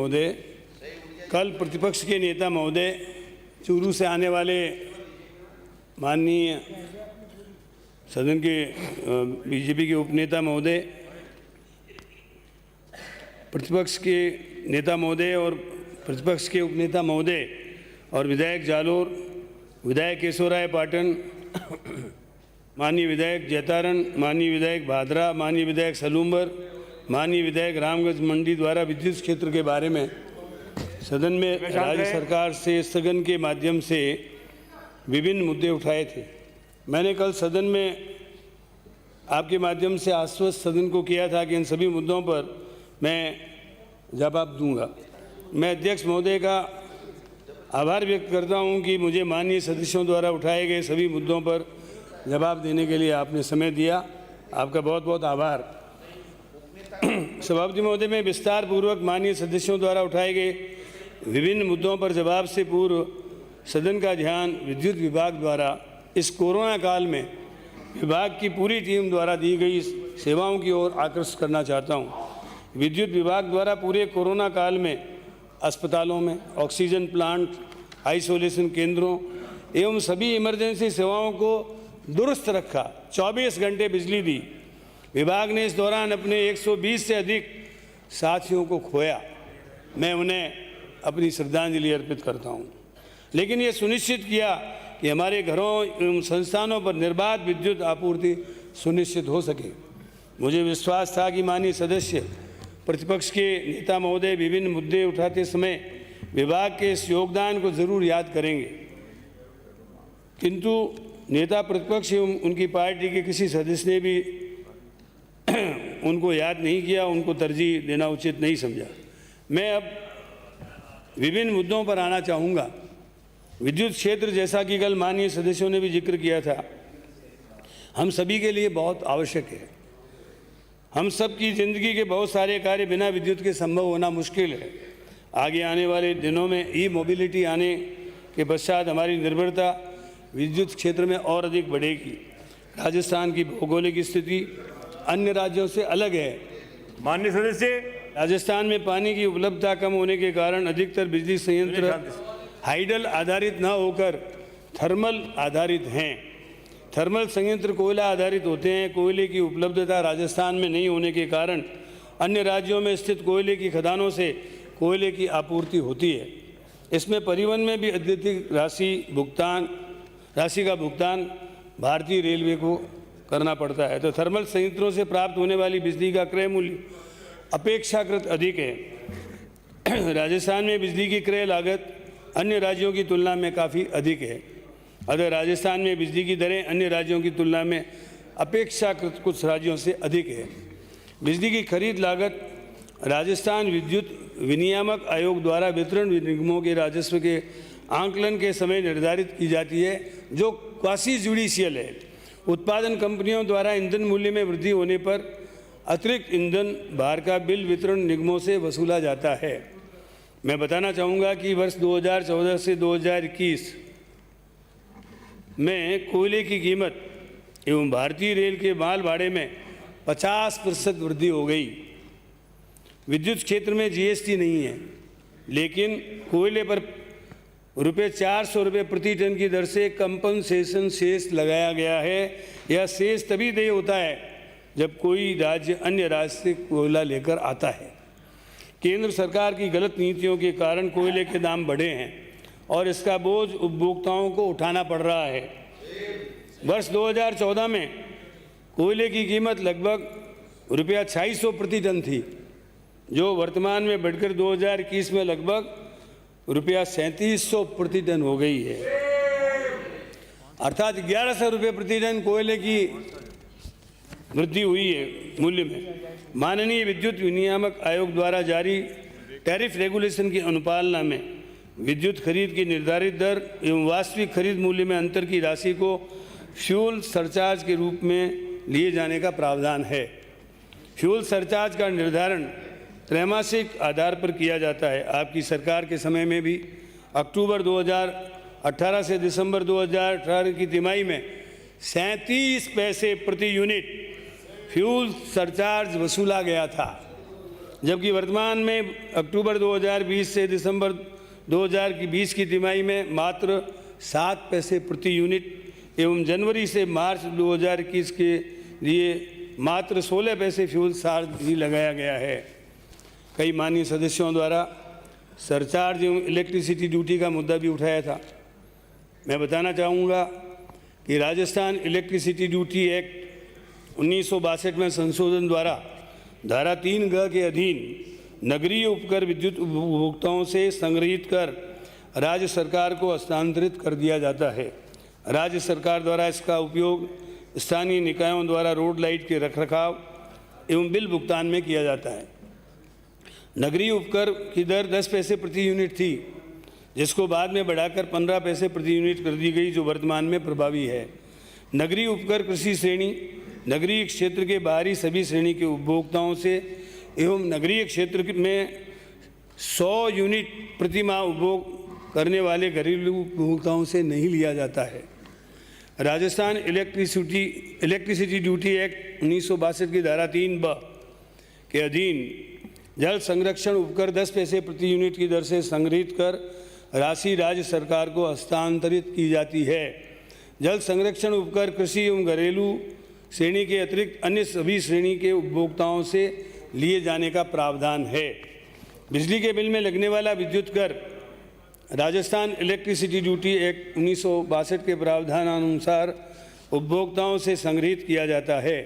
महोदय, कल प्रतिपक्ष के नेता महोदय, चूरू से आने वाले माननीय सदन के बीजेपी के उपनेता महोदय, प्रतिपक्ष के नेता महोदय और प्रतिपक्ष के उपनेता महोदय और विधायक जालोर, विधायक केशवराय पाटन, माननीय विधायक जैतारण, माननीय विधायक भादरा, माननीय विधायक सलूम्बर, माननीय विधायक रामगंज मंडी द्वारा विद्युत क्षेत्र के बारे में सदन में राज्य सरकार से स्थगन के माध्यम से विभिन्न मुद्दे उठाए थे। मैंने कल सदन में आपके माध्यम से आश्वस्त सदन को किया था कि इन सभी मुद्दों पर मैं जवाब दूंगा। मैं अध्यक्ष महोदय का आभार व्यक्त करता हूं कि मुझे माननीय सदस्यों द्वारा उठाए गए सभी मुद्दों पर जवाब देने के लिए आपने समय दिया। आपका बहुत बहुत आभार। सभापति महोदय, मैं विस्तार पूर्वक माननीय सदस्यों द्वारा उठाए गए विभिन्न मुद्दों पर जवाब से पूर्व सदन का ध्यान विद्युत विभाग द्वारा इस कोरोना काल में विभाग की पूरी टीम द्वारा दी गई सेवाओं की ओर आकर्षित करना चाहता हूं। विद्युत विभाग द्वारा पूरे कोरोना काल में अस्पतालों में ऑक्सीजन प्लांट, आइसोलेशन केंद्रों एवं सभी इमरजेंसी सेवाओं को दुरुस्त रखा। 24 घंटे बिजली दी। विभाग ने इस दौरान अपने 120 से अधिक साथियों को खोया। मैं उन्हें अपनी श्रद्धांजलि अर्पित करता हूं। लेकिन ये सुनिश्चित किया कि हमारे घरों एवं संस्थानों पर निर्बाध विद्युत आपूर्ति सुनिश्चित हो सके। मुझे विश्वास था कि माननीय सदस्य प्रतिपक्ष के नेता महोदय विभिन्न मुद्दे उठाते समय विभाग के इस योगदान को जरूर याद करेंगे, किंतु नेता प्रतिपक्ष एवं उनकी पार्टी के किसी सदस्य ने भी उनको याद नहीं किया, उनको तरजीह देना उचित नहीं समझा। मैं अब विभिन्न मुद्दों पर आना चाहूँगा। विद्युत क्षेत्र, जैसा कि कल माननीय सदस्यों ने भी जिक्र किया था, हम सभी के लिए बहुत आवश्यक है। हम सब की ज़िंदगी के बहुत सारे कार्य बिना विद्युत के संभव होना मुश्किल है। आगे आने वाले दिनों में ई मोबिलिटी आने के पश्चात हमारी निर्भरता विद्युत क्षेत्र में और अधिक बढ़ेगी। राजस्थान की भौगोलिक स्थिति अन्य राज्यों से अलग है। माननीय सदस्य, राजस्थान में पानी की उपलब्धता कम होने के कारण अधिकतर बिजली संयंत्र हाइडल आधारित न होकर थर्मल आधारित हैं। थर्मल संयंत्र कोयला आधारित होते हैं। कोयले की उपलब्धता राजस्थान में नहीं होने के कारण अन्य राज्यों में स्थित कोयले की खदानों से कोयले की आपूर्ति होती है। इसमें परिवहन में भी अत्यधिक राशि का भुगतान भारतीय रेलवे को करना पड़ता है। तो थर्मल संयंत्रों से प्राप्त होने वाली बिजली का क्रय मूल्य अपेक्षाकृत अधिक है। राजस्थान में बिजली की क्रय लागत अन्य राज्यों की तुलना में काफ़ी अधिक है। अगर राजस्थान में बिजली की दरें अन्य राज्यों की तुलना में अपेक्षाकृत कुछ राज्यों से अधिक है। बिजली की खरीद लागत राजस्थान विद्युत विनियामक आयोग द्वारा वितरण निगमों के राजस्व के आंकलन के समय निर्धारित की जाती है, जो क्वासी जुडिशियल है। उत्पादन कंपनियों द्वारा ईंधन मूल्य में वृद्धि होने पर अतिरिक्त ईंधन भार का बिल वितरण निगमों से वसूला जाता है। मैं बताना चाहूँगा कि वर्ष 2014 से 2021 में कोयले की कीमत एवं भारतीय रेल के माल भाड़े में 50% वृद्धि हो गई। विद्युत क्षेत्र में जीएसटी नहीं है, लेकिन कोयले पर ₹400 प्रति टन की दर से कंपनसेशन सेस लगाया गया है। यह सेस तभी देय होता है जब कोई राज्य अन्य राज्य से कोयला लेकर आता है। केंद्र सरकार की गलत नीतियों के कारण कोयले के दाम बढ़े हैं और इसका बोझ उपभोक्ताओं को उठाना पड़ रहा है। वर्ष 2014 में कोयले की कीमत लगभग ₹2600 प्रति टन थी, जो वर्तमान में बढ़कर 2021 में लगभग ₹3700 प्रति टन हो गई है। अर्थात ₹1100 प्रति टन कोयले की वृद्धि हुई है मूल्य में। माननीय विद्युत विनियामक आयोग द्वारा जारी टैरिफ रेगुलेशन की अनुपालना में विद्युत खरीद की निर्धारित दर एवं वास्तविक खरीद मूल्य में अंतर की राशि को फ्यूल सरचार्ज के रूप में लिए जाने का प्रावधान है। फ्यूल सरचार्ज का निर्धारण त्रैमासिक आधार पर किया जाता है। आपकी सरकार के समय में भी अक्टूबर 2018 से दिसंबर 2018 की तिमाही में 37 पैसे प्रति यूनिट फ्यूल सरचार्ज वसूला गया था। जबकि वर्तमान में अक्टूबर 2020 से दिसंबर 2020 की तिमाही में मात्र 7 पैसे प्रति यूनिट एवं जनवरी से मार्च 2021 के लिए मात्र 16 पैसे फ्यूल चार्ज ही लगाया गया है। कई माननीय सदस्यों द्वारा सरचार्ज एवं इलेक्ट्रिसिटी ड्यूटी का मुद्दा भी उठाया था। मैं बताना चाहूँगा कि राजस्थान इलेक्ट्रिसिटी ड्यूटी एक्ट 1962 में संशोधन द्वारा धारा 3 के अधीन नगरीय उपकर विद्युत उपभोक्ताओं से संग्रहित कर राज्य सरकार को हस्तांतरित कर दिया जाता है। राज्य सरकार द्वारा इसका उपयोग स्थानीय निकायों द्वारा रोड लाइट के रखरखाव एवं बिल भुगतान में किया जाता है। नगरीय उपकर की दर 10 पैसे प्रति यूनिट थी, जिसको बाद में बढ़ाकर 15 पैसे प्रति यूनिट कर दी गई, जो वर्तमान में प्रभावी है। नगरीय उपकर कृषि श्रेणी, नगरीय क्षेत्र के बाहरी सभी श्रेणी के उपभोक्ताओं से एवं नगरीय क्षेत्र में 100 यूनिट प्रति माह उपभोग करने वाले घरेलू उपभोक्ताओं से नहीं लिया जाता है। राजस्थान इलेक्ट्रिसिटी ड्यूटी एक्ट 1962 की धारा 3 के अधीन जल संरक्षण उपकर 10 पैसे प्रति यूनिट की दर से संग्रहित कर राशि राज्य सरकार को हस्तांतरित की जाती है। जल संरक्षण उपकर कृषि एवं घरेलू श्रेणी के अतिरिक्त अन्य सभी श्रेणी के उपभोक्ताओं से लिए जाने का प्रावधान है। बिजली के बिल में लगने वाला विद्युत कर राजस्थान इलेक्ट्रिसिटी ड्यूटी एक्ट 1962 के प्रावधानानुसार उपभोक्ताओं से संग्रहित किया जाता है।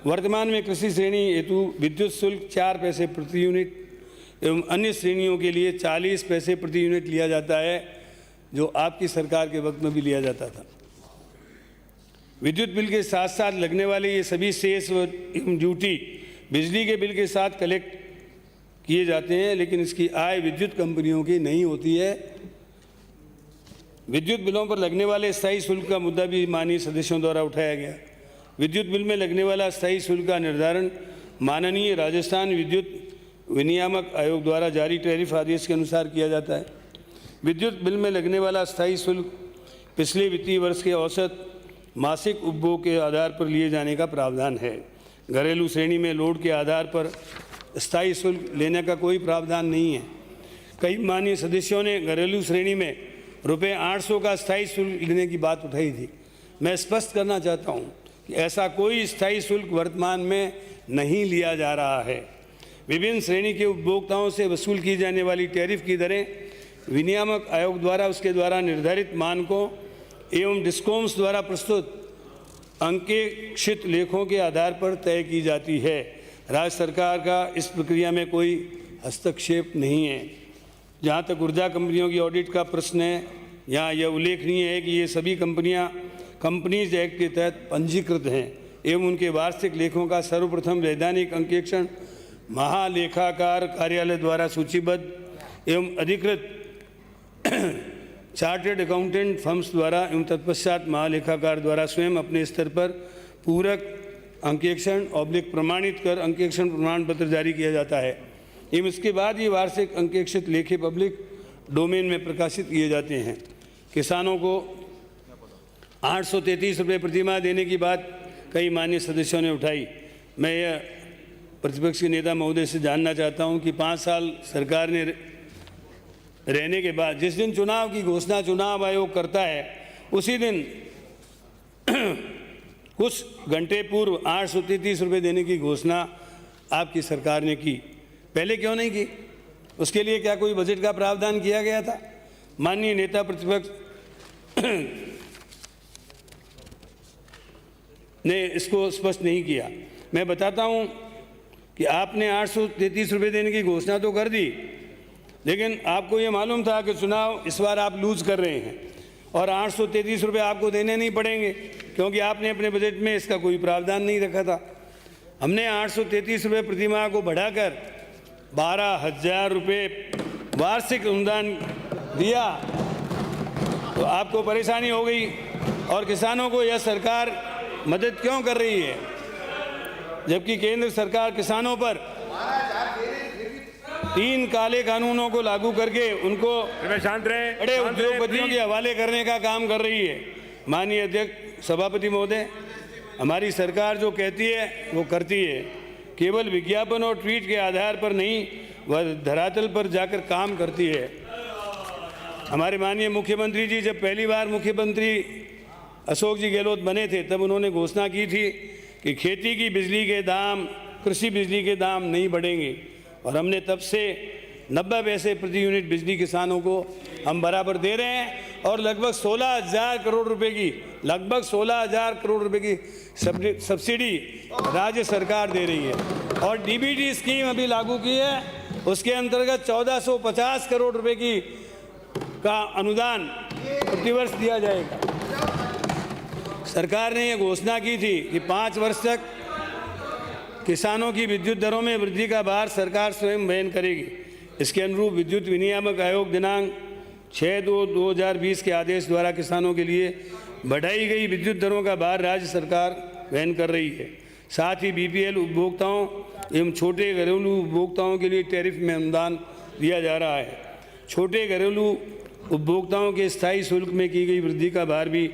वर्तमान में कृषि श्रेणी हेतु विद्युत शुल्क 4 पैसे प्रति यूनिट एवं अन्य श्रेणियों के लिए 40 पैसे प्रति यूनिट लिया जाता है, जो आपकी सरकार के वक्त में भी लिया जाता था। विद्युत बिल के साथ साथ लगने वाले ये सभी सेस एवं ड्यूटी बिजली के बिल के साथ कलेक्ट किए जाते हैं, लेकिन इसकी आय विद्युत कंपनियों की नहीं होती है। विद्युत बिलों पर लगने वाले स्थायी शुल्क का मुद्दा भी माननीय सदस्यों द्वारा उठाया गया। विद्युत बिल में लगने वाला स्थायी शुल्क का निर्धारण माननीय राजस्थान विद्युत विनियामक आयोग द्वारा जारी टैरिफ आदेश के अनुसार किया जाता है। विद्युत बिल में लगने वाला स्थायी शुल्क पिछले वित्तीय वर्ष के औसत मासिक उपभोग के आधार पर लिए जाने का प्रावधान है। घरेलू श्रेणी में लोड के आधार पर स्थायी शुल्क लेने का कोई प्रावधान नहीं है। कई माननीय सदस्यों ने घरेलू श्रेणी में रुपये 800 का स्थायी शुल्क लेने की बात उठाई थी। मैं स्पष्ट करना चाहता हूँ कि ऐसा कोई स्थायी शुल्क वर्तमान में नहीं लिया जा रहा है। विभिन्न श्रेणी के उपभोक्ताओं से वसूल की जाने वाली टैरिफ की दरें विनियामक आयोग द्वारा उसके द्वारा निर्धारित मानकों एवं डिस्कॉम्स द्वारा प्रस्तुत अंकेक्षित लेखों के आधार पर तय की जाती है। राज्य सरकार का इस प्रक्रिया में कोई हस्तक्षेप नहीं है। जहाँ तक ऊर्जा कंपनियों की ऑडिट का प्रश्न है, यहाँ यह उल्लेखनीय है कि ये सभी कंपनियाँ कंपनीज एक्ट के तहत पंजीकृत हैं एवं उनके वार्षिक लेखों का सर्वप्रथम वैधानिक अंकेक्षण महालेखाकार कार्यालय द्वारा सूचीबद्ध एवं अधिकृत चार्टर्ड अकाउंटेंट फर्म्स द्वारा एवं तत्पश्चात महालेखाकार द्वारा स्वयं अपने स्तर पर पूरक अंकेक्षण प्रमाणित कर अंकेक्षण प्रमाण पत्र जारी किया जाता है एवं इसके बाद ये वार्षिक अंकेक्षित लेखे पब्लिक डोमेन में प्रकाशित किए जाते हैं। किसानों को 833 रुपये प्रतिमाह देने की बात कई माननीय सदस्यों ने उठाई। मैं यह प्रतिपक्ष के नेता महोदय से जानना चाहता हूं कि 5 साल सरकार ने रहने के बाद जिस दिन चुनाव की घोषणा चुनाव आयोग करता है, उसी दिन कुछ घंटे पूर्व 833 रुपये देने की घोषणा आपकी सरकार ने की। पहले क्यों नहीं की? उसके लिए क्या कोई बजट का प्रावधान किया गया था? माननीय नेता प्रतिपक्ष ने इसको स्पष्ट नहीं किया। मैं बताता हूं कि आपने 833 रुपये देने की घोषणा तो कर दी, लेकिन आपको ये मालूम था कि चुनाव इस बार आप लूज कर रहे हैं और 833 रुपये आपको देने नहीं पड़ेंगे, क्योंकि आपने अपने बजट में इसका कोई प्रावधान नहीं रखा था। हमने 833 रुपये प्रतिमाह को बढ़ाकर 12,000 रुपये वार्षिक अनुदान दिया, तो आपको परेशानी हो गई। और किसानों को यह सरकार मदद क्यों कर रही है, जबकि केंद्र सरकार किसानों पर 3 काले कानूनों को लागू करके उनको बड़े उद्योगपतियों के हवाले करने का काम कर रही है। माननीय अध्यक्ष सभापति महोदय, हमारी सरकार जो कहती है वो करती है। केवल विज्ञापन और ट्वीट के आधार पर नहीं, वह धरातल पर जाकर काम करती है। हमारे माननीय मुख्यमंत्री जी जब पहली बार मुख्यमंत्री अशोक जी गहलोत बने थे, तब उन्होंने घोषणा की थी कि खेती की बिजली के दाम, कृषि बिजली के दाम नहीं बढ़ेंगे, और हमने तब से 90 पैसे प्रति यूनिट बिजली किसानों को हम बराबर दे रहे हैं, और लगभग 16,000 करोड़ रुपए की, लगभग 16,000 करोड़ रुपए की सब्सिडी राज्य सरकार दे रही है। और डीबीटी स्कीम अभी लागू की है, उसके अंतर्गत 1450 करोड़ रुपए की का अनुदान प्रतिवर्ष दिया जाएगा। सरकार ने यह घोषणा की थी कि 5 वर्ष तक किसानों की विद्युत दरों में वृद्धि का भार सरकार स्वयं वहन करेगी। इसके अनुरूप विद्युत विनियामक आयोग दिनांक 6/2/2020 के आदेश द्वारा किसानों के लिए बढ़ाई गई विद्युत दरों का भार राज्य सरकार वहन कर रही है। साथ ही बीपीएल उपभोक्ताओं एवं छोटे घरेलू उपभोक्ताओं के लिए टैरिफ में अनुदान दिया जा रहा है। छोटे घरेलू उपभोक्ताओं के स्थायी शुल्क में की गई वृद्धि का भार भी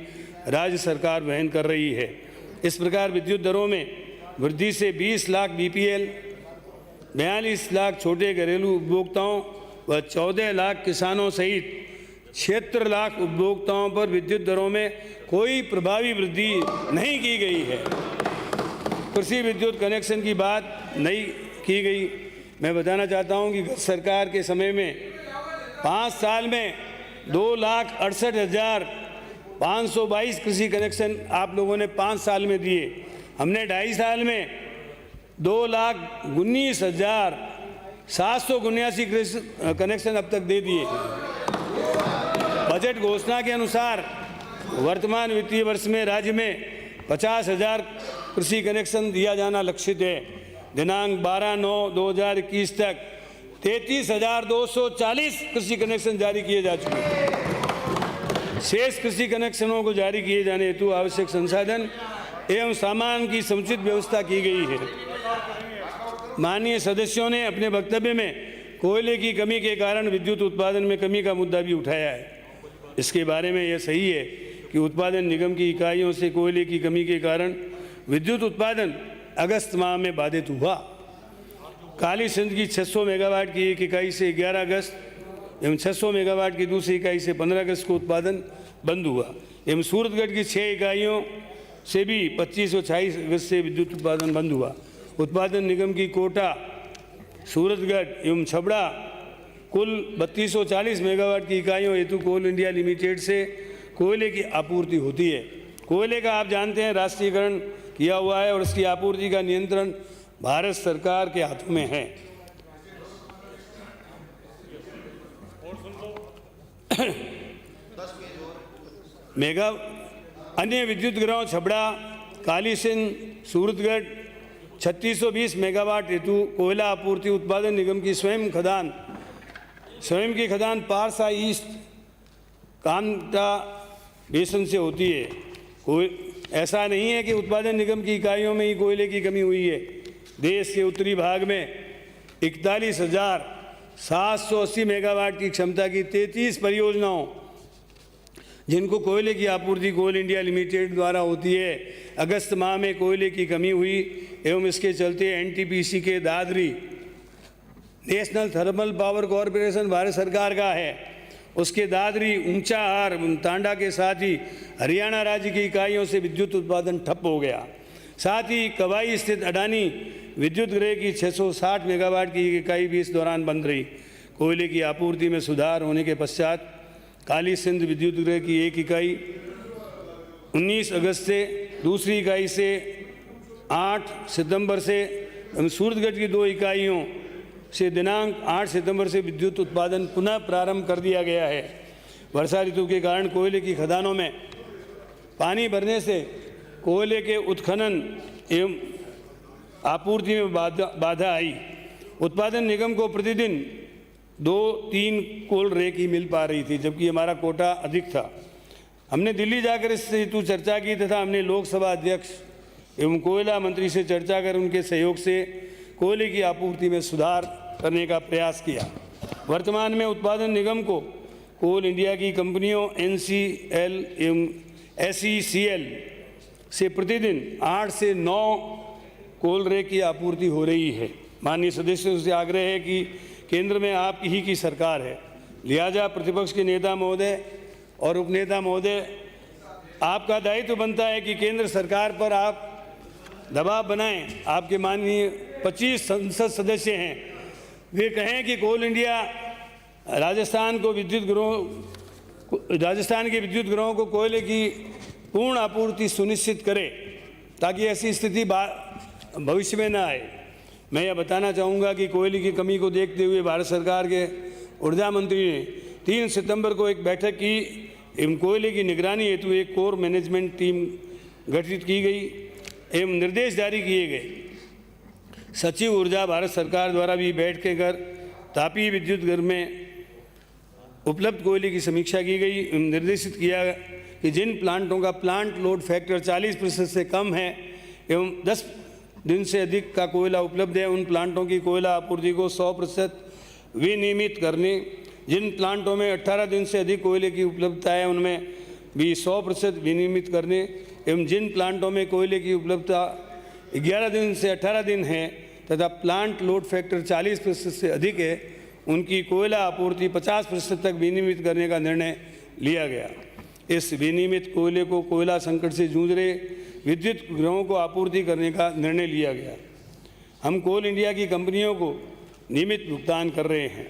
राज्य सरकार वहन कर रही है। इस प्रकार विद्युत दरों में वृद्धि से 20 लाख बीपीएल, 42 लाख छोटे घरेलू उपभोक्ताओं व 14 लाख किसानों सहित 76 लाख उपभोक्ताओं पर विद्युत दरों में कोई प्रभावी वृद्धि नहीं की गई है। कृषि विद्युत कनेक्शन की बात नहीं की गई। मैं बताना चाहता हूं कि सरकार के समय में 5 साल में 2,68,522 कृषि कनेक्शन आप लोगों ने 5 साल में दिए। हमने 2.5 साल में 2,19,779 कृषि कनेक्शन अब तक दे दिए। बजट घोषणा के अनुसार वर्तमान वित्तीय वर्ष में राज्य में 50,000 कृषि कनेक्शन दिया जाना लक्षित है। दिनांक 12/9/2021 तक 33,240 कृषि कनेक्शन जारी किए जा चुके हैं। शेष कृषि कनेक्शनों को जारी किए जाने हेतु आवश्यक संसाधन एवं सामान की समुचित व्यवस्था की गई है। माननीय सदस्यों ने अपने वक्तव्य में कोयले की कमी के कारण विद्युत उत्पादन में कमी का मुद्दा भी उठाया है। इसके बारे में यह सही है कि उत्पादन निगम की इकाइयों से कोयले की कमी के कारण विद्युत उत्पादन अगस्त माह में बाधित हुआ। काली सिंध की 600 मेगावाट की एक इकाई से 11 अगस्त एवं 600 मेगावाट की दूसरी इकाई से 15 अगस्त को उत्पादन बंद हुआ एवं सूरतगढ़ की 6 इकाइयों से भी 25 और 26 अगस्त से विद्युत उत्पादन बंद हुआ। उत्पादन निगम की कोटा, सूरतगढ़ एवं छबड़ा कुल 3240 मेगावाट की इकाइयों हेतु कोल इंडिया लिमिटेड से कोयले की आपूर्ति होती है। कोयले का आप जानते हैं राष्ट्रीयकरण किया हुआ है और इसकी आपूर्ति का नियंत्रण भारत सरकार के हाथों में है। मेगा अन्य विद्युत ग्रहों छबड़ा, काली सिंध, सूरतगढ़ 3620 मेगावाट हेतु कोयला आपूर्ति उत्पादन निगम की स्वयं की खदान पारसा ईस्ट कांटा बेसन से होती है। ऐसा नहीं है कि उत्पादन निगम की इकाइयों में ही कोयले की कमी हुई है। देश के उत्तरी भाग में 41,780 मेगावाट की क्षमता की 33 परियोजनाओं जिनको कोयले की आपूर्ति कोल इंडिया लिमिटेड द्वारा होती है, अगस्त माह में कोयले की कमी हुई एवं इसके चलते एनटीपीसी के Dadri, national thermal power corporation Bharat सरकार का है, उसके दादरी, ऊंचाहार, तांडा के साथ ही हरियाणा राज्य की इकाइयों से विद्युत उत्पादन ठप हो गया। साथ ही कवाई स्थित अडानी विद्युत गृह की 660 मेगावाट की इकाई भी इस दौरान बंद रही। कोयले की आपूर्ति में सुधार होने के पश्चात काली सिंध विद्युत गृह की एक इकाई 19 अगस्त से, दूसरी इकाई से 8 सितंबर से, सूरतगढ़ की 2 इकाइयों से दिनांक 8 सितंबर से विद्युत उत्पादन पुनः प्रारंभ कर दिया गया है। वर्षा ऋतु के कारण कोयले की खदानों में पानी भरने से कोयले के उत्खनन एवं आपूर्ति में बाधा आई। उत्पादन निगम को प्रतिदिन 2-3 कोल रेक ही मिल पा रही थी, जबकि हमारा कोटा अधिक था। हमने दिल्ली जाकर इस हेतु चर्चा की तथा हमने लोकसभा अध्यक्ष एवं कोयला मंत्री से चर्चा कर उनके सहयोग से कोयले की आपूर्ति में सुधार करने का प्रयास किया। वर्तमान में उत्पादन निगम को कोल इंडिया की कंपनियों NCL एवं SECL से प्रतिदिन 8 से 9 कोल रेक की आपूर्ति हो रही है। माननीय सदस्यों से आग्रह है कि केंद्र में आपकी ही की सरकार है, लिहाजा प्रतिपक्ष के नेता महोदय और उपनेता महोदय, आपका दायित्व बनता है कि केंद्र सरकार पर आप दबाव बनाएं। आपके माननीय 25 संसद सदस्य हैं, वे कहें कि कोल इंडिया राजस्थान के विद्युत गृहों को कोयले की पूर्ण आपूर्ति सुनिश्चित करे, ताकि ऐसी स्थिति भविष्य में न आए। मैं यह बताना चाहूँगा कि कोयले की कमी को देखते हुए भारत सरकार के ऊर्जा मंत्री ने 3 सितंबर को एक बैठक की एवं कोयले की निगरानी हेतु एक कोर मैनेजमेंट टीम गठित की गई एवं निर्देश जारी किए गए। सचिव ऊर्जा भारत सरकार द्वारा भी बैठ कर तापीय विद्युत घर में उपलब्ध कोयले की समीक्षा की गई एवं निर्देशित किया कि जिन प्लांटों का प्लांट लोड फैक्टर 40% से कम है एवं 10 दिन से अधिक का कोयला उपलब्ध है, उन प्लांटों की कोयला आपूर्ति को 100% विनियमित करने, जिन प्लांटों में 18 दिन से अधिक कोयले की उपलब्धता है उनमें भी 100% विनियमित करने एवं जिन प्लांटों में कोयले की उपलब्धता 11 दिन से 18 दिन है तथा प्लांट लोड फैक्टर 40% से अधिक है, उनकी कोयला आपूर्ति 50% तक विनियमित करने का निर्णय लिया गया। इस विनियमित कोयले को कोयला संकट से जूझ रहे विद्युत गृहों को आपूर्ति करने का निर्णय लिया गया। हम कोल इंडिया की कंपनियों को नियमित भुगतान कर रहे हैं,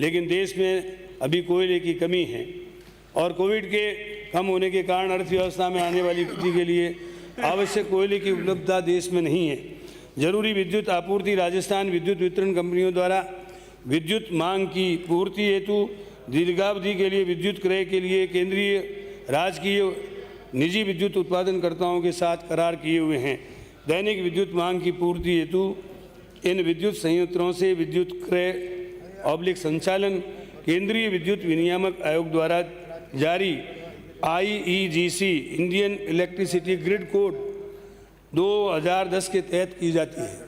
लेकिन देश में अभी कोयले की कमी है और कोविड के कम होने के कारण अर्थव्यवस्था में आने वाली वृद्धि के लिए आवश्यक कोयले की उपलब्धता देश में नहीं है। जरूरी विद्युत आपूर्ति राजस्थान विद्युत वितरण कंपनियों द्वारा विद्युत मांग की पूर्ति हेतु दीर्घावधि के लिए विद्युत क्रय के लिए केंद्रीय राजकीय निजी विद्युत उत्पादनकर्ताओं के साथ करार किए हुए हैं। दैनिक विद्युत मांग की पूर्ति हेतु इन विद्युत संयंत्रों से विद्युत क्रय संचालन केंद्रीय विद्युत विनियामक आयोग द्वारा जारी IEGC Indian electricity grid code 2010 के तहत की जाती है।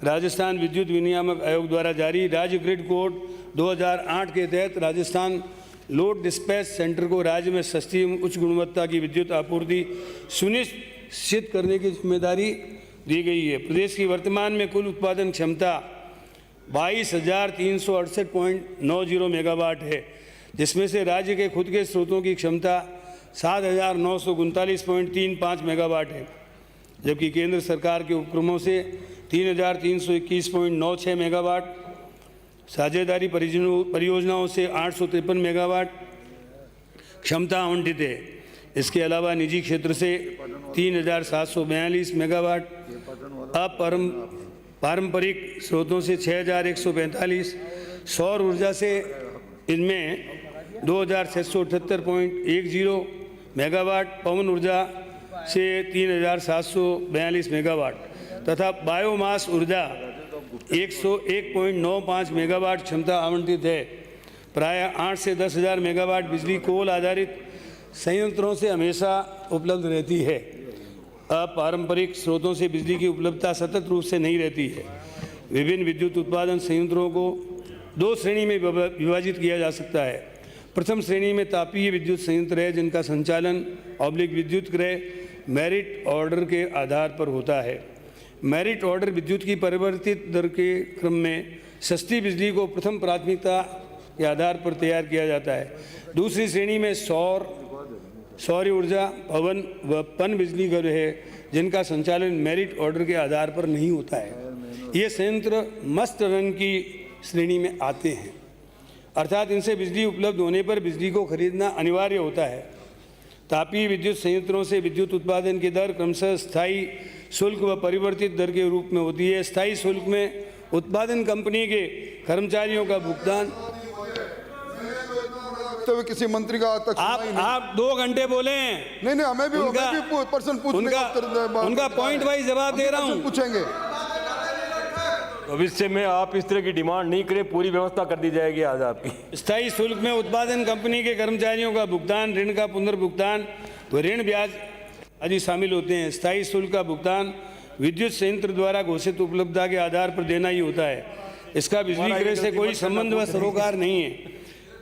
राजस्थान विद्युत विनियामक आयोग द्वारा जारी राज्य ग्रिड कोड 2008 के तहत राजस्थान लोड डिस्पैच सेंटर को राज्य में सस्ती एवं उच्च गुणवत्ता की विद्युत आपूर्ति सुनिश्चित करने की जिम्मेदारी दी गई है। प्रदेश की वर्तमान में कुल उत्पादन क्षमता 22,368.90 मेगावाट है, जिसमें से राज्य के खुद के स्रोतों की क्षमता 7,939.35 मेगावाट है, जबकि केंद्र सरकार के उपक्रमों से 3,321.96 मेगावाट, साझेदारी परियोजनाओं से 853 मेगावाट क्षमता आवंटित है। इसके अलावा निजी क्षेत्र से 3,742 मेगावाट, पारंपरिक स्रोतों से 6,145, सौर ऊर्जा से इनमें 2,678.10 मेगावाट, पवन ऊर्जा से 3,742 मेगावाट तथा बायोमास ऊर्जा 101.95 मेगावाट क्षमता आवंटित है। प्राय 8 से 10,000 मेगावाट बिजली कोल आधारित संयंत्रों से हमेशा उपलब्ध रहती है। अपारंपरिक स्रोतों से बिजली की उपलब्धता सतत रूप से नहीं रहती है। विभिन्न विद्युत उत्पादन संयंत्रों को 2 श्रेणी में विभाजित किया जा सकता है। प्रथम श्रेणी में तापीय विद्युत संयंत्र है, जिनका संचालन विद्युत क्रय मेरिट ऑर्डर के आधार पर होता है। मेरिट ऑर्डर विद्युत की परिवर्तित दर के क्रम में सस्ती बिजली को प्रथम प्राथमिकता के आधार पर तैयार किया जाता है। दूसरी श्रेणी में सौर ऊर्जा, पवन व पन बिजली घर है, जिनका संचालन मेरिट ऑर्डर के आधार पर नहीं होता है। ये संयंत्र मस्ट रन की श्रेणी में आते हैं, अर्थात इनसे बिजली उपलब्ध होने पर बिजली को खरीदना अनिवार्य होता है। तापीय विद्युत संयंत्रों से विद्युत उत्पादन की दर क्रमशः स्थायी शुल्क व परिवर्तित दर के रूप में होती है। स्थायी शुल्क में उत्पादन कंपनी के कर्मचारियों का भुगतान। तो किसी मंत्री का आप 2 घंटे बोले हैं। नहीं, हमें भी पर्सन पूछने का उनका पॉइंट वाइज जवाब दे रहा हूँ। पूछेंगे भविष्य में आप इस तरह की डिमांड नहीं करें, पूरी व्यवस्था कर दी जाएगी आज आपकी। स्थायी शुल्क में उत्पादन कंपनी के कर्मचारियों का भुगतान, ऋण का पुनर्भुगतान व ऋण ब्याज आदि शामिल होते हैं। स्थायी शुल्क का भुगतान विद्युत संयंत्र द्वारा घोषित उपलब्धता के आधार पर देना ही होता है। इसका बिजली क्रय से कोई संबंध व सरोकार नहीं है।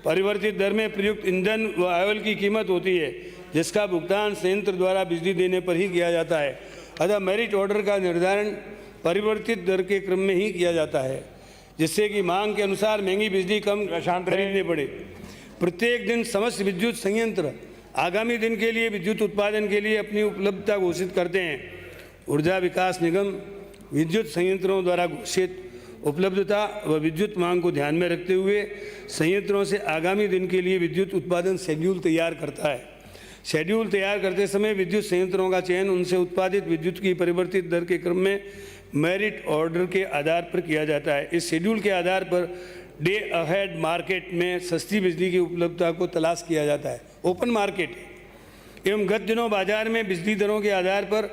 परिवर्तित दर में प्रयुक्त ईंधन व ऑयल की कीमत होती है, जिसका भुगतान संयंत्र द्वारा बिजली देने पर ही किया जाता है। अतः मेरिट ऑर्डर का निर्धारण परिवर्तित दर के क्रम में ही किया जाता है, जिससे कि मांग के अनुसार महंगी बिजली कम खरीदने पड़े। प्रत्येक दिन समस्त विद्युत संयंत्र आगामी दिन के लिए विद्युत उत्पादन के लिए अपनी उपलब्धता घोषित करते हैं। ऊर्जा विकास निगम विद्युत संयंत्रों द्वारा घोषित उपलब्धता व विद्युत मांग को ध्यान में रखते हुए संयंत्रों से आगामी दिन के लिए विद्युत उत्पादन शेड्यूल तैयार करता है। शेड्यूल तैयार करते समय विद्युत संयंत्रों का चयन उनसे उत्पादित विद्युत की परिवर्तित दर के क्रम में मेरिट ऑर्डर के आधार पर किया जाता है। इस शेड्यूल के आधार पर डे अहेड मार्केट में सस्ती बिजली की उपलब्धता को तलाश किया जाता है। ओपन मार्केट एवं गत दिनों बाजार में बिजली दरों के आधार पर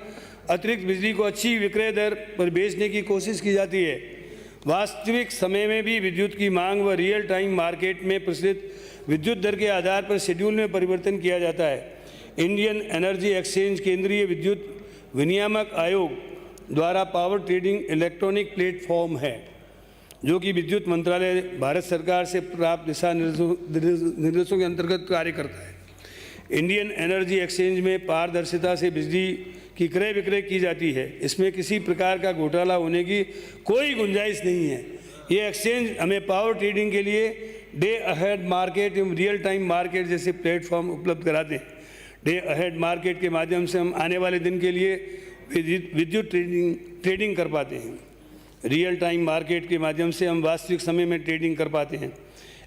अतिरिक्त बिजली को अच्छी विक्रय दर पर बेचने की कोशिश की जाती है। वास्तविक समय में भी विद्युत की मांग व रियल टाइम मार्केट में प्रचलित विद्युत दर के आधार पर शेड्यूल में परिवर्तन किया जाता है। इंडियन एनर्जी एक्सचेंज केंद्रीय विद्युत विनियामक आयोग द्वारा पावर ट्रेडिंग इलेक्ट्रॉनिक प्लेटफॉर्म है, जो कि विद्युत मंत्रालय भारत सरकार से प्राप्त दिशा निर्देशों के अंतर्गत कार्य करता है। इंडियन एनर्जी एक्सचेंज में पारदर्शिता से बिजली की क्रय विक्रय की जाती है। इसमें किसी प्रकार का घोटाला होने की कोई गुंजाइश नहीं है। ये एक्सचेंज हमें पावर ट्रेडिंग के लिए डे अहेड मार्केट एवं रियल टाइम मार्केट जैसे प्लेटफॉर्म उपलब्ध कराते हैं। डे अहेड मार्केट के माध्यम से हम आने वाले दिन के लिए विद्युत ट्रेडिंग कर पाते हैं। रियल टाइम मार्केट के माध्यम से हम वास्तविक समय में ट्रेडिंग कर पाते हैं।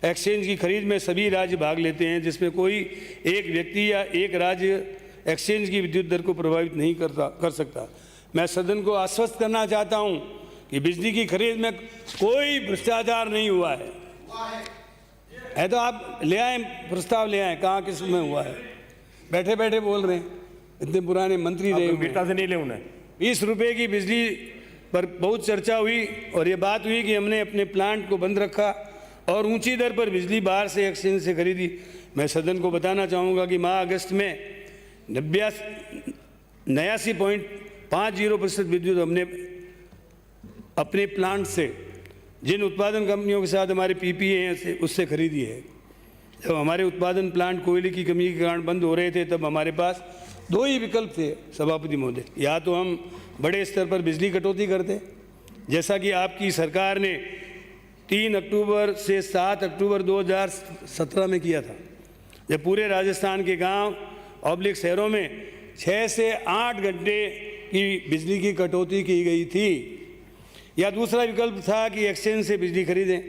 एक्सचेंज की खरीद में सभी राज्य भाग लेते हैं, जिसमें कोई एक व्यक्ति या एक राज्य एक्सचेंज की विद्युत दर को प्रभावित नहीं कर सकता। मैं सदन को आश्वस्त करना चाहता हूं कि बिजली की खरीद में कोई भ्रष्टाचार नहीं हुआ है। तो आप ले आए, प्रस्ताव ले आए, कहाँ किस में हुआ है? बैठे बैठे बोल रहे हैं, इतने पुराने मंत्री रहे। गंभीरता से नहीं ले उन्हें। 20 रुपये की बिजली पर बहुत चर्चा हुई और ये बात हुई कि हमने अपने प्लांट को बंद रखा और ऊंची दर पर बिजली बाहर से एक्सचेंज से खरीदी। मैं सदन को बताना चाहूँगा कि माह अगस्त में 89.50% विद्युत हमने अपने प्लांट से, जिन उत्पादन कंपनियों के साथ हमारे पीपीए हैं, उससे खरीदी है। जब हमारे उत्पादन प्लांट कोयले की कमी के कारण बंद हो रहे थे, तब हमारे पास दो ही विकल्प थे सभापति महोदय। या तो हम बड़े स्तर पर बिजली कटौती करते, जैसा कि आपकी सरकार ने 3 अक्टूबर से 7 अक्टूबर 2017 में किया था, जब पूरे राजस्थान के गांव ऑब्लिक शहरों में 6 से 8 घंटे की बिजली की कटौती की गई थी। या दूसरा विकल्प था कि एक्सचेंज से बिजली खरीदें।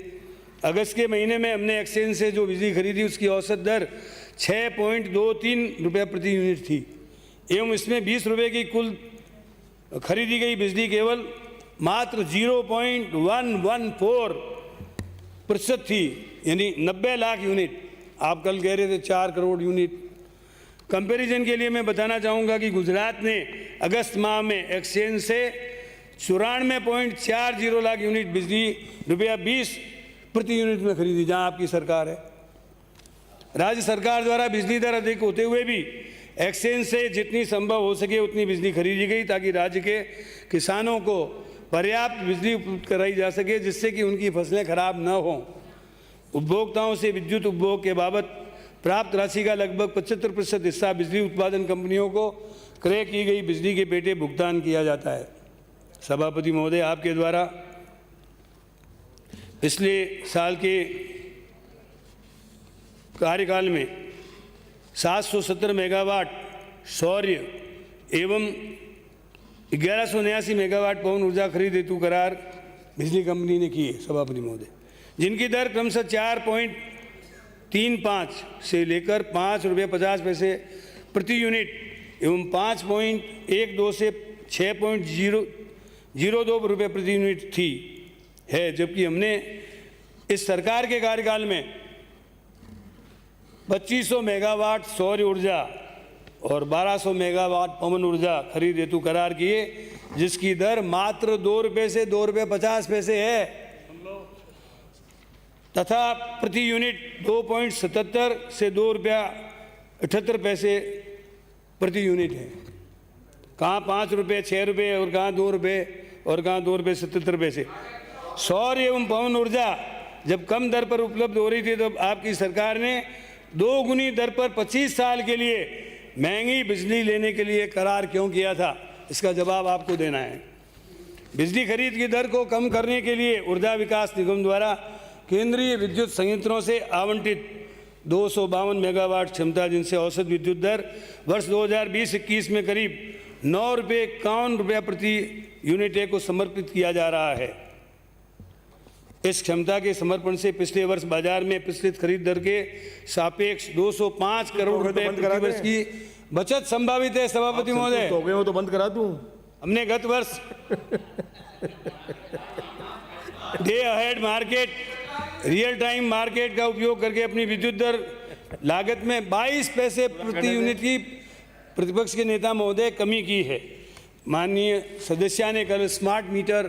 अगस्त के महीने में हमने एक्सचेंज से जो बिजली खरीदी उसकी औसत दर 6.23 रुपये प्रति यूनिट थी एवं इसमें 20 रुपये की कुल खरीदी गई बिजली केवल मात्र 0.114% थी, यानी 90 लाख यूनिट। आप कल कह रहे थे 4 करोड़ यूनिट। कंपैरिजन के लिए मैं बताना चाहूँगा कि गुजरात ने अगस्त माह में एक्सचेंज से 94.40 लाख यूनिट बिजली ₹20 प्रति यूनिट में खरीदी, जहां आपकी सरकार है। राज्य सरकार द्वारा बिजली दर अधिक होते हुए भी एक्सचेंज से जितनी संभव हो सके उतनी बिजली खरीदी गई, ताकि राज्य के किसानों को पर्याप्त बिजली उपलब्ध कराई जा सके, जिससे कि उनकी फसलें खराब न हों। उपभोक्ताओं से विद्युत उपभोग के बाबत प्राप्त राशि का लगभग 75% हिस्सा बिजली उत्पादन कंपनियों को क्रय की गई बिजली के पेटे भुगतान किया जाता है। सभापति महोदय, आपके द्वारा पिछले साल के कार्यकाल में 770 मेगावाट सौर एवं 1179 मेगावाट पवन ऊर्जा खरीद हेतु करार बिजली कंपनी ने किए सभापति महोदय, जिनकी दर क्रमशः 4.35 से लेकर 5 रुपये 50 पैसे प्रति यूनिट एवं 5.12 से 6.002 रुपये प्रति यूनिट थी है। जबकि हमने इस सरकार के कार्यकाल में 2500 मेगावाट सौर ऊर्जा और 1200 मेगावाट पवन ऊर्जा खरीद हेतु करार किए, जिसकी दर मात्र 2 रुपये से 2 रुपये 50 पैसे है तथा प्रति यूनिट 2.77 से 2 रुपया 78 पैसे प्रति यूनिट है। कहाँ 5 रुपये 6 रुपये और कहाँ 2 रुपये और कहाँ 2 रुपये 77 पैसे। सौर एवं पवन ऊर्जा जब कम दर पर उपलब्ध हो रही थी, तो आपकी सरकार ने 2 गुनी दर पर 25 साल के लिए महंगी बिजली लेने के लिए करार क्यों किया था? इसका जवाब आपको देना है। बिजली खरीद की दर को कम करने के लिए ऊर्जा विकास निगम द्वारा केंद्रीय विद्युत संयंत्रों से आवंटित 252 मेगावाट क्षमता, जिनसे औसत विद्युत दर वर्ष 2020-21 में करीब 9 रुपये प्रति यूनिट को समर्पित किया जा रहा है। इस क्षमता के समर्पण से पिछले वर्ष बाजार में प्रचलित खरीद दर के सापेक्ष 205 करोड़ रुपए प्रति वर्ष की बचत संभावित है। सभापति महोदय, हो गए हो तो बंद करा दूं। हमने गत वर्ष day ahead market, real time market का उपयोग करके अपनी विद्युत दर लागत में 22 पैसे प्रति यूनिट की प्रतिपक्ष के नेता महोदय कमी की है। माननीय सदस्य ने कल स्मार्ट मीटर,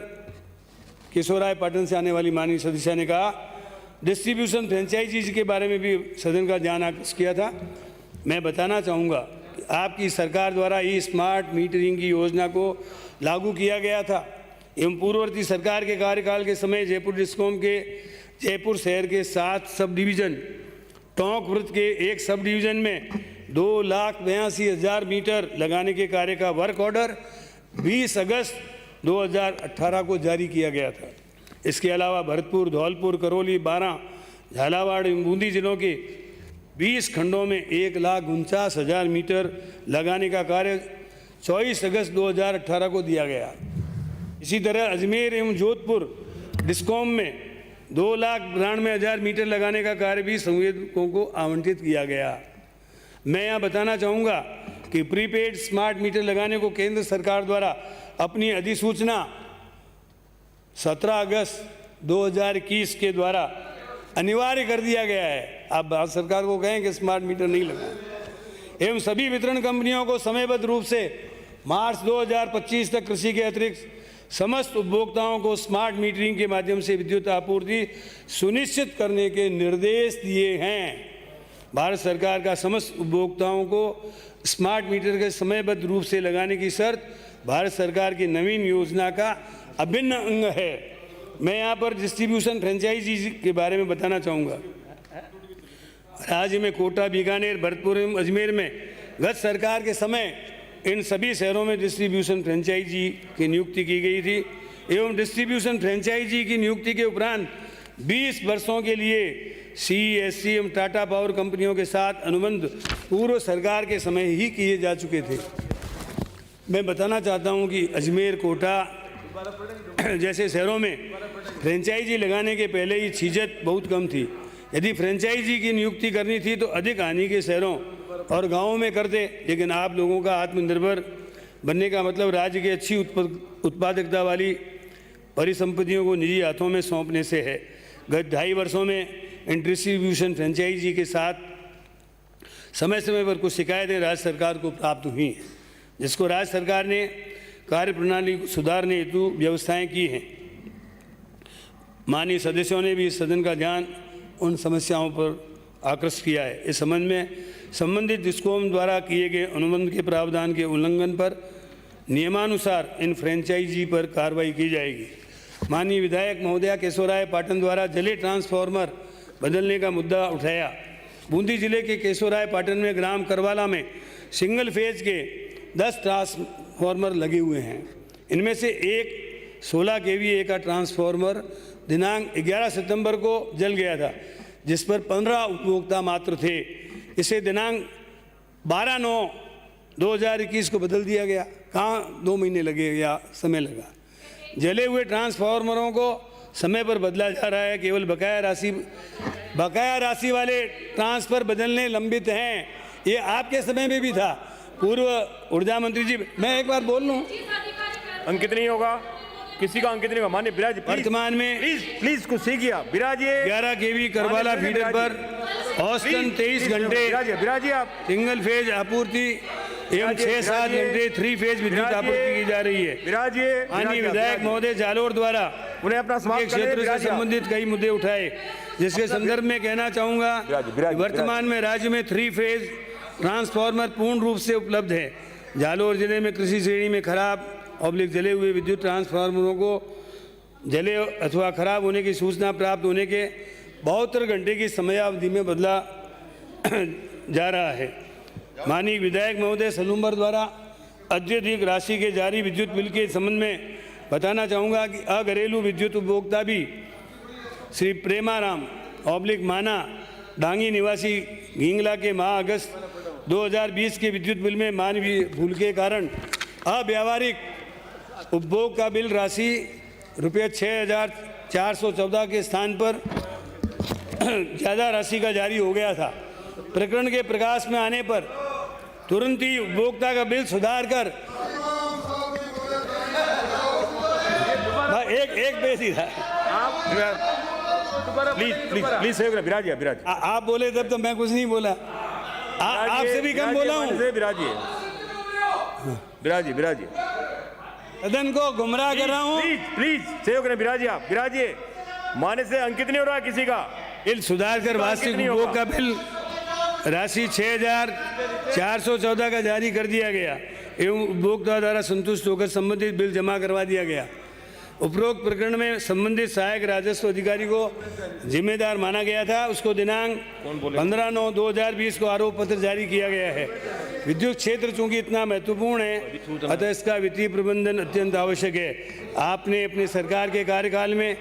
केशोराय पाटन से आने वाली माननीय सदस्य ने कहा, डिस्ट्रीब्यूशन फ्रेंचाइजीज के बारे में भी सदन का ध्यान आकर्षित किया था। मैं बताना चाहूँगा कि आपकी सरकार द्वारा ई स्मार्ट मीटरिंग की योजना को लागू किया गया था एवं पूर्ववर्ती सरकार के कार्यकाल के समय जयपुर डिस्कॉम के जयपुर शहर के 7 सब डिवीज़न, टोंक वृत्त के एक सब डिवीज़न में 2,82,000 मीटर लगाने के कार्य का वर्क ऑर्डर 20 अगस्त 2018 को जारी किया गया था। इसके अलावा भरतपुर, धौलपुर, करौली, बारां, झालावाड़ एवं बूंदी जिलों के 20 खंडों में 1,49,000 मीटर लगाने का कार्य 24 अगस्त 2018 को दिया गया। इसी तरह अजमेर एवं जोधपुर डिस्कॉम में 2,92,000 मीटर लगाने का कार्य भी संवेदकों को आवंटित किया गया। मैं यहाँ बताना चाहूँगा कि प्रीपेड स्मार्ट मीटर लगाने को केंद्र सरकार द्वारा अपनी अधिसूचना 17 अगस्त 2021 के द्वारा अनिवार्य कर दिया गया है। आप भारत सरकार को कहें कि स्मार्ट मीटर नहीं लगाएं एवं सभी वितरण कंपनियों को समयबद्ध रूप से मार्च 2025 तक कृषि के अतिरिक्त समस्त उपभोक्ताओं को स्मार्ट मीटरिंग के माध्यम से विद्युत आपूर्ति सुनिश्चित करने के निर्देश दिए हैं। भारत सरकार का समस्त उपभोक्ताओं को स्मार्ट मीटर के समयबद्ध रूप से लगाने की शर्त भारत सरकार की नवीन योजना का अभिन्न अंग है। मैं यहाँ पर डिस्ट्रीब्यूशन फ्रेंचाइजी के बारे में बताना चाहूँगा। राज्य में कोटा, बीकानेर, भरतपुर एवं अजमेर में गत सरकार के समय इन सभी शहरों में डिस्ट्रीब्यूशन फ्रेंचाइजी की नियुक्ति की गई थी एवं डिस्ट्रीब्यूशन फ्रेंचाइजी की नियुक्ति के उपरांत 20 वर्षों के लिए CESC एवं टाटा पावर कंपनियों के साथ अनुबंध पूर्व सरकार के समय ही किए जा चुके थे। मैं बताना चाहता हूं कि अजमेर, कोटा जैसे शहरों में फ्रेंचाइजी लगाने के पहले ही छीजत बहुत कम थी। यदि फ्रेंचाइजी की नियुक्ति करनी थी तो अधिक हानि के शहरों और गांवों में करते, लेकिन आप लोगों का आत्मनिर्भर बनने का मतलब राज्य की अच्छी उत्पादकता वाली परिसंपत्तियों को निजी हाथों में सौंपने से है। गत 2.5 वर्षों में इन डिस्ट्रीब्यूशन फ्रेंचाइजी के साथ समय समय पर कुछ शिकायतें राज्य सरकार को प्राप्त हुई हैं, जिसको राज्य सरकार ने कार्यप्रणाली को सुधारने हेतु व्यवस्थाएं की हैं। माननीय सदस्यों ने भी इस सदन का ध्यान उन समस्याओं पर आकर्षित किया है। इस संबंध में संबंधित डिस्कॉम द्वारा किए गए अनुबंध के प्रावधान के उल्लंघन पर नियमानुसार इन फ्रेंचाइजी पर कार्रवाई की जाएगी। माननीय विधायक महोदया केशोराय पाटन द्वारा जले ट्रांसफार्मर बदलने का मुद्दा उठाया। बूंदी जिले के केशोराय पाटन में ग्राम करवाला में सिंगल फेज के 10 ट्रांसफार्मर लगे हुए हैं। इनमें से एक 16 kVA का ट्रांसफार्मर दिनांक 11 सितंबर को जल गया था, जिस पर 15 उपभोक्ता मात्र थे। इसे दिनांक 12/9/2021 को बदल दिया गया। कहाँ 2 महीने लगे या समय लगा। जले हुए ट्रांसफार्मरों को समय पर बदला जा रहा है। केवल बकाया राशि वाले ट्रांसफर बदलने लंबित हैं। ये आपके समय में भी था। पूर्व ऊर्जा मंत्री जी, मैं एक बार बोल लूँ, अंकित नहीं होगा, किसी का अंकित नहीं होगा। माननीय बिराज वर्तमान में प्लीज कुछ सीखिए आप। बिराजिए। 11 kV करवाला फीडर पर औसतन 23 घंटे बिराजिए आप सिंगल फेज आपूर्ति एवं 6-7 घंटे 3 फेज विद्युत आपूर्ति की जा रही है। बिराजिए। माननीय विधायक महोदय जालोर द्वारा उन्हें अपना समाप्त क्षेत्र से संबंधित कई मुद्दे उठाए, जिसके संदर्भ में कहना चाहूँगा कि वर्तमान में राज्य में 3 फेज ट्रांसफार्मर पूर्ण रूप से उपलब्ध है। जालोर जिले में कृषि श्रेणी में खराब जले हुए विद्युत ट्रांसफार्मरों को जले अथवा खराब होने की सूचना प्राप्त होने के 72 घंटे की समयावधि में बदला जा रहा है। माननीय विधायक महोदय सलूम्बर द्वारा अत्यधिक राशि के जारी विद्युत बिल के संबंध में बताना चाहूँगा कि अघरेलू विद्युत उपभोक्ता भी श्री प्रेमाराम ऑब्लिक माना डांगी निवासी घिंगला के माह अगस्त 2020 के विद्युत बिल में मानवीय भूल के कारण अव्यावहारिक उपभोग का बिल राशि रुपये 6,414 के स्थान पर ज़्यादा राशि का जारी हो गया था। प्रकरण के प्रकाश में आने पर तुरंत ही उपभोक्ता का बिल सुधार कर एक पेज ही था। प्लीज विराजिए। आप बोले तब तो मैं कुछ नहीं बोला, आपसे भी कम बोला हूँ। विराजिए सदन को गुमराह कर रहा हूँ। प्लीज सहयोग करें। विराजिए, आप विराजिए। माने से अंकित नहीं हो रहा किसी का बिल सुधार कर वार्षिक उपभोग का बिल राशि 6,414 का जारी कर दिया गया एवं उपभोक्ता द्वारा संतुष्ट होकर संबंधित बिल जमा करवा दिया गया। उपरोक्त प्रकरण में संबंधित सहायक राजस्व अधिकारी को जिम्मेदार माना गया था। उसको दिनांक 15/9/2020 को आरोप पत्र जारी किया गया है। विद्युत क्षेत्र चूंकि इतना महत्वपूर्ण है, अतः इसका वित्तीय प्रबंधन अत्यंत आवश्यक है। आपने अपने सरकार के कार्यकाल में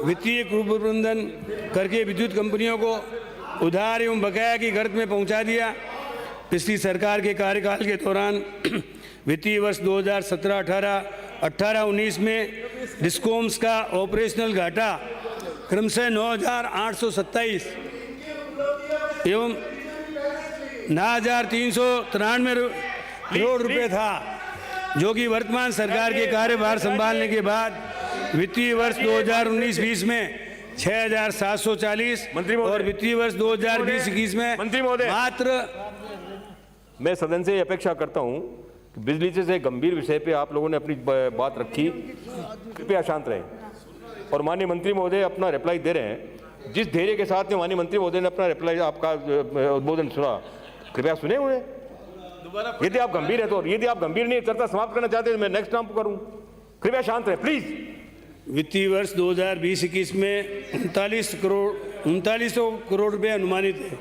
वित्तीय कुप्रबंधन करके विद्युत कंपनियों को उधार एवं बकाया की गर्त में पहुंचा दिया। पिछली सरकार के कार्यकाल के दौरान वित्तीय वर्ष 2017-18, 18-19 में डिस्कॉम्स का ऑपरेशनल घाटा क्रमशः 9,827 एवं 9,393 करोड़ रुपए था, जो कि वर्तमान सरकार के कार्यभार संभालने के बाद वित्तीय वर्ष 2019-20 में 6,740 और वित्तीय वर्ष 2020-21 में मात्र। मैं सदन से अपेक्षा करता हूं कि बिजली से गंभीर विषय पे आप लोगों ने अपनी बात रखी, कृपया शांत रहें। और माननीय मंत्री महोदय अपना रिप्लाई दे रहे हैं। जिस धैर्य के साथ में माननीय मंत्री महोदय ने अपना रिप्लाई, आपका उद्बोधन सुना, कृपया सुने हुए। यदि आप गंभीर है तो, यदि आप गंभीर नहीं चर्चा समाप्त करना चाहते हैं तो मैं नेक्स्ट टाइम करूं। कृपया शांत रहे प्लीज। वित्तीय वर्ष 2020-21 में 3900 करोड़ रुपए अनुमानित है।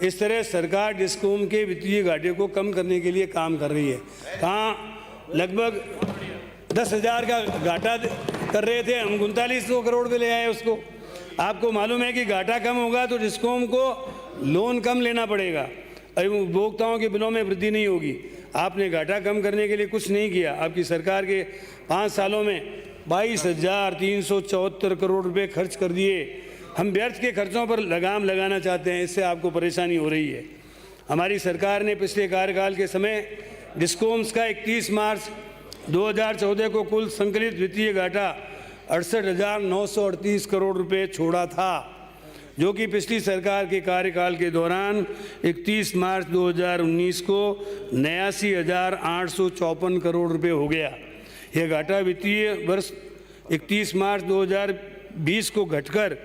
इस तरह सरकार डिस्कॉम के वित्तीय घाटे को कम करने के लिए काम कर रही है। कहाँ लगभग 10,000 का घाटा कर रहे थे, हम 3900 करोड़ पे ले आए उसको। आपको मालूम है कि घाटा कम होगा तो डिस्कॉम को लोन कम लेना पड़ेगा, उपभोक्ताओं के बिलों में वृद्धि नहीं होगी। आपने घाटा कम करने के लिए कुछ नहीं किया। आपकी सरकार के 5 सालों में 22,374 करोड़ रुपए खर्च कर दिए। हम व्यर्थ के खर्चों पर लगाम लगाना चाहते हैं, इससे आपको परेशानी हो रही है। हमारी सरकार ने पिछले कार्यकाल के समय डिस्कॉम्स का 31 मार्च 2014 को कुल संकलित वित्तीय घाटा 68,938 करोड़ रुपए छोड़ा था, जो कि पिछली सरकार के कार्यकाल के दौरान 31 मार्च 2019 को 89,854 करोड़ रुपए हो गया। यह घाटा वित्तीय वर्ष 31 मार्च 2020 को घटकर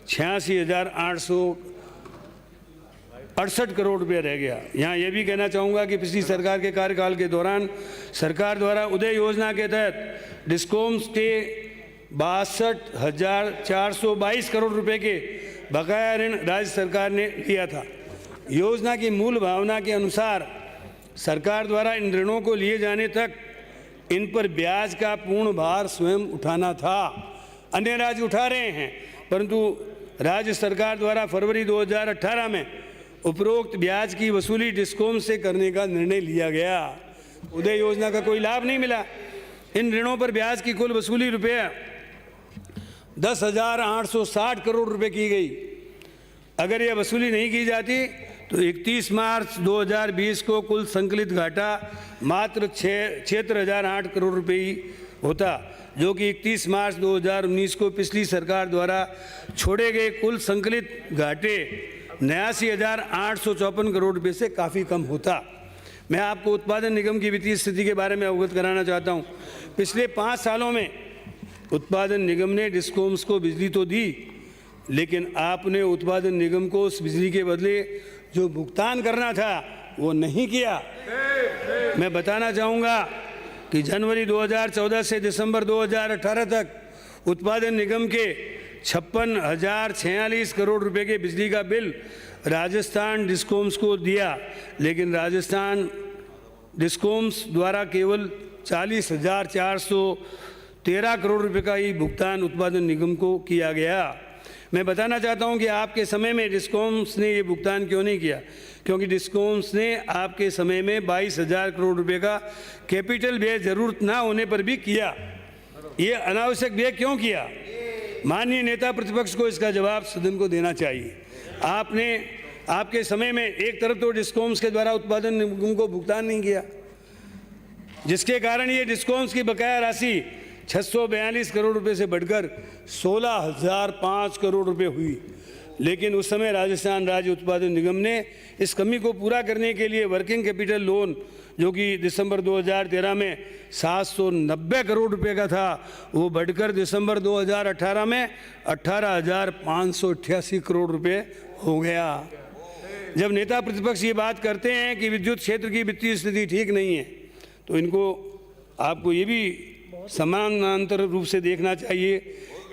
86,868 करोड़ रुपये रह गया। यहाँ यह भी कहना चाहूँगा कि पिछली सरकार के कार्यकाल के दौरान सरकार द्वारा उदय योजना के तहत डिस्कॉम्स के 62,422 करोड़ रुपए के बकाया ऋण राज्य सरकार ने लिया था। योजना की मूल भावना के अनुसार सरकार द्वारा इन ऋणों को लिए जाने तक इन पर ब्याज का पूर्ण भार स्वयं उठाना था। अन्य राज्य उठा रहे हैं, परंतु राज्य सरकार द्वारा फरवरी 2018 में उपरोक्त ब्याज की वसूली डिस्कॉम से करने का निर्णय लिया गया। उदय योजना का कोई लाभ नहीं मिला। इन ऋणों पर ब्याज की कुल वसूली रुपया 10,860 करोड़ रुपए की गई। अगर यह वसूली नहीं की जाती तो 31 मार्च 2020 को कुल संकलित घाटा मात्र 76,008 करोड़ रुपए ही होता, जो कि 31 मार्च 2019 को पिछली सरकार द्वारा छोड़े गए कुल संकलित घाटे 89,854 करोड़ रुपए से काफ़ी कम होता। मैं आपको उत्पादन निगम की वित्तीय स्थिति के बारे में अवगत कराना चाहता हूं। पिछले 5 सालों में उत्पादन निगम ने डिस्कॉम्स को बिजली तो दी, लेकिन आपने उत्पादन निगम को उस बिजली के बदले जो भुगतान करना था वो नहीं किया। मैं बताना चाहूँगा कि जनवरी 2014 से दिसंबर 2018 तक उत्पादन निगम के 56,046 करोड़ रुपए के बिजली का बिल राजस्थान डिस्कॉम्स को दिया, लेकिन राजस्थान डिस्कॉम्स द्वारा केवल 40,413 करोड़ रुपए का ही भुगतान उत्पादन निगम को किया गया। मैं बताना चाहता हूं कि आपके समय में डिस्कॉम्स ने ये भुगतान क्यों नहीं किया, क्योंकि डिस्कॉम्स ने आपके समय में 22,000 करोड़ रुपए का कैपिटल व्यय जरूरत ना होने पर भी किया। ये अनावश्यक व्यय क्यों किया? माननीय नेता प्रतिपक्ष को इसका जवाब सदन को देना चाहिए। आपके समय में एक तरफ तो डिस्कॉम्स के द्वारा उत्पादन निगम को भुगतान नहीं किया, जिसके कारण ये डिस्कॉम्स की बकाया राशि 642 करोड़ रुपए से बढ़कर 16,005 करोड़ रुपए हुई। लेकिन उस समय राजस्थान राज्य उत्पादन निगम ने इस कमी को पूरा करने के लिए वर्किंग कैपिटल लोन, जो कि दिसंबर 2013 में 790 करोड़ रुपए का था, वो बढ़कर दिसंबर 2018 में 18,588 करोड़ रुपए हो गया। जब नेता प्रतिपक्ष ये बात करते हैं कि विद्युत क्षेत्र की वित्तीय स्थिति ठीक नहीं है, तो आपको ये भी समानांतर रूप से देखना चाहिए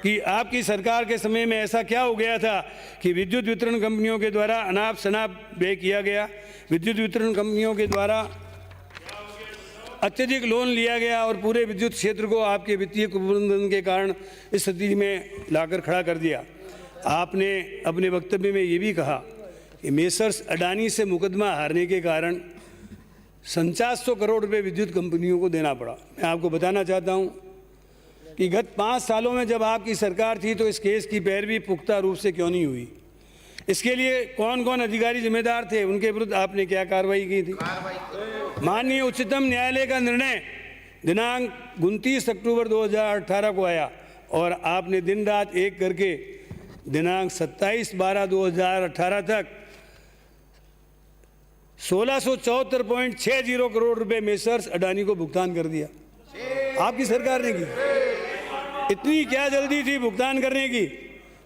कि आपकी सरकार के समय में ऐसा क्या हो गया था कि विद्युत वितरण कंपनियों के द्वारा अनाप शनाप व्यय किया गया, विद्युत वितरण कंपनियों के द्वारा अत्यधिक लोन लिया गया और पूरे विद्युत क्षेत्र को आपके वित्तीय कुप्रबंधन के कारण इस स्थिति में लाकर खड़ा कर दिया। आपने अपने वक्तव्य में ये भी कहा कि मेसर्स अडानी से मुकदमा हारने के कारण 5,700 करोड़ रुपए विद्युत कंपनियों को देना पड़ा। मैं आपको बताना चाहता हूं कि गत 5 सालों में जब आपकी सरकार थी तो इस केस की पैरवी पुख्ता रूप से क्यों नहीं हुई? इसके लिए कौन कौन अधिकारी जिम्मेदार थे, उनके विरुद्ध आपने क्या कार्रवाई की थी? माननीय उच्चतम न्यायालय का निर्णय दिनांक 29 अक्टूबर 2018 को आया और आपने दिन रात एक करके दिनांक 27/12/2018 तक 1674.60 करोड़ रुपए मेसर्स अडानी को भुगतान कर दिया। आपकी सरकार ने की। इतनी क्या जल्दी थी भुगतान करने की?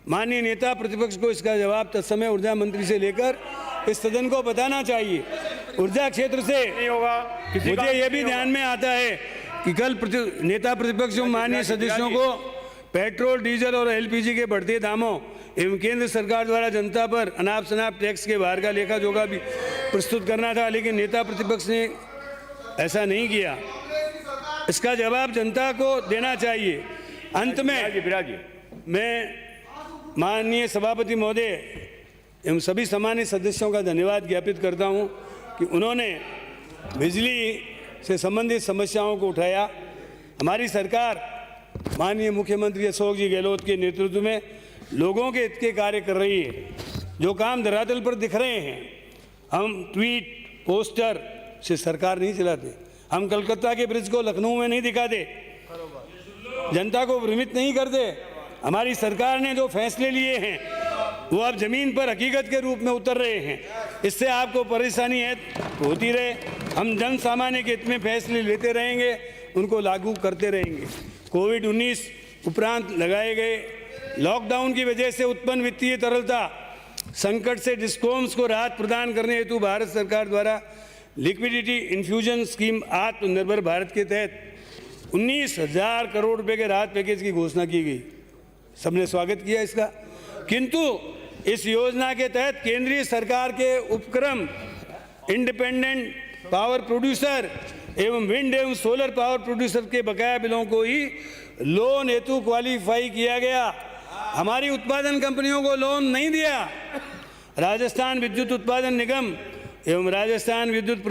माननीय नेता प्रतिपक्ष को इसका जवाब तत्समय ऊर्जा मंत्री से लेकर इस सदन को बताना चाहिए। ऊर्जा क्षेत्र से नहीं होगा। मुझे यह भी ध्यान में आता है कि कल नेता प्रतिपक्ष माननीय सदस्यों को पेट्रोल, डीजल और एलपीजी के बढ़ते दामों एवं केंद्र सरकार द्वारा जनता पर अनाप शनाप टैक्स के बाहर का लेखा जोखा भी प्रस्तुत करना था, लेकिन नेता प्रतिपक्ष ने ऐसा नहीं किया। इसका जवाब जनता को देना चाहिए। अंत में मैं माननीय सभापति महोदय एवं सभी सम्मानित सदस्यों का धन्यवाद ज्ञापित करता हूं कि उन्होंने बिजली से संबंधित समस्याओं को उठाया। हमारी सरकार माननीय मुख्यमंत्री अशोक जी गहलोत के नेतृत्व में लोगों के हित के कार्य कर रही है। जो काम धरातल पर दिख रहे हैं, हम ट्वीट पोस्टर से सरकार नहीं चलाते। हम कलकत्ता के ब्रिज को लखनऊ में नहीं दिखाते, जनता को भ्रमित नहीं करते। हमारी सरकार ने जो फैसले लिए हैं वो अब जमीन पर हकीकत के रूप में उतर रहे हैं। इससे आपको परेशानी है होती रहे, हम जन सामान्य के हित में फैसले लेते रहेंगे, उनको लागू करते रहेंगे। कोविड-19 उपरांत लगाए गए लॉकडाउन की वजह से उत्पन्न वित्तीय तरलता संकट से डिस्कॉम्स को राहत प्रदान करने हेतु भारत सरकार द्वारा लिक्विडिटी इन्फ्यूजन स्कीम आत्मनिर्भर भारत के तहत 19,000 करोड़ रुपए के राहत पैकेज की घोषणा की गई। सबने स्वागत किया इसका, किंतु इस योजना के तहत केंद्रीय सरकार के उपक्रम इंडिपेंडेंट पावर प्रोड्यूसर एवं विंड एवं सोलर पावर प्रोड्यूसर के बकाया बिलों को ही लोन हेतु क्वालिफाई किया गया। हमारी उत्पादन कंपनियों को लोन नहीं दिया। राजस्थान विद्युत उत्पादन निगम एवं राजस्थान विद्युत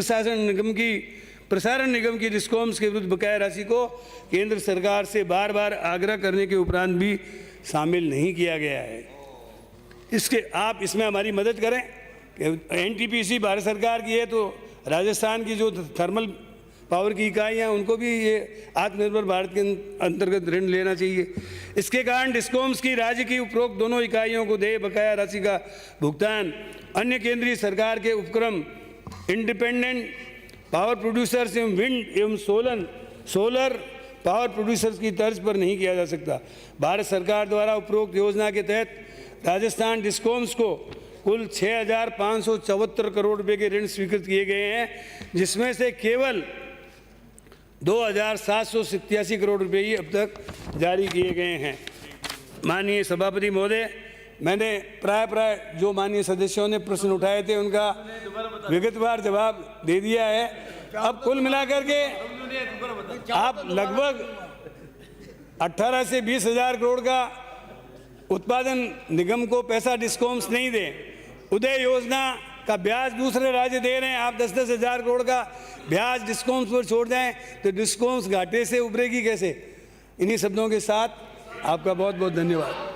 प्रसारण निगम की डिस्कॉम्स के विरुद्ध बकाया राशि को केंद्र सरकार से बार बार आग्रह करने के उपरांत भी शामिल नहीं किया गया है। आप इसमें हमारी मदद करें। एनटीपीसी भारत सरकार की है, तो राजस्थान की जो थर्मल पावर की इकाइयाँ उनको भी ये आत्मनिर्भर भारत के अंतर्गत ऋण लेना चाहिए। इसके कारण डिस्कॉम्स की राज्य की उपरोक्त दोनों इकाइयों को देय बकाया राशि का भुगतान अन्य केंद्रीय सरकार के उपक्रम इंडिपेंडेंट पावर प्रोड्यूसर्स एवं विंड एवं सोलर पावर प्रोड्यूसर्स की तर्ज पर नहीं किया जा सकता। भारत सरकार द्वारा उपरोक्त योजना के तहत राजस्थान डिस्कॉम्स को कुल 6,574 करोड़ रुपए के ऋण स्वीकृत किए गए हैं, जिसमें से केवल 2,787 करोड़ रुपए ही अब तक जारी किए गए हैं। माननीय सभापति महोदय, मैंने प्राय जो माननीय सदस्यों ने प्रश्न उठाए थे उनका विगतवार जवाब दे दिया है। अब कुल मिलाकर के आप लगभग 18 से 20 हजार करोड़ का उत्पादन निगम को पैसा डिस्कॉम्स नहीं दें, उदय योजना का ब्याज दूसरे राज्य दे रहे हैं, आप 10-10 हजार करोड़ का ब्याज डिस्कॉम्स पर छोड़ जाएं तो डिस्कॉम्स घाटे से उभरेगी कैसे। इन्हीं शब्दों के साथ आपका बहुत बहुत धन्यवाद।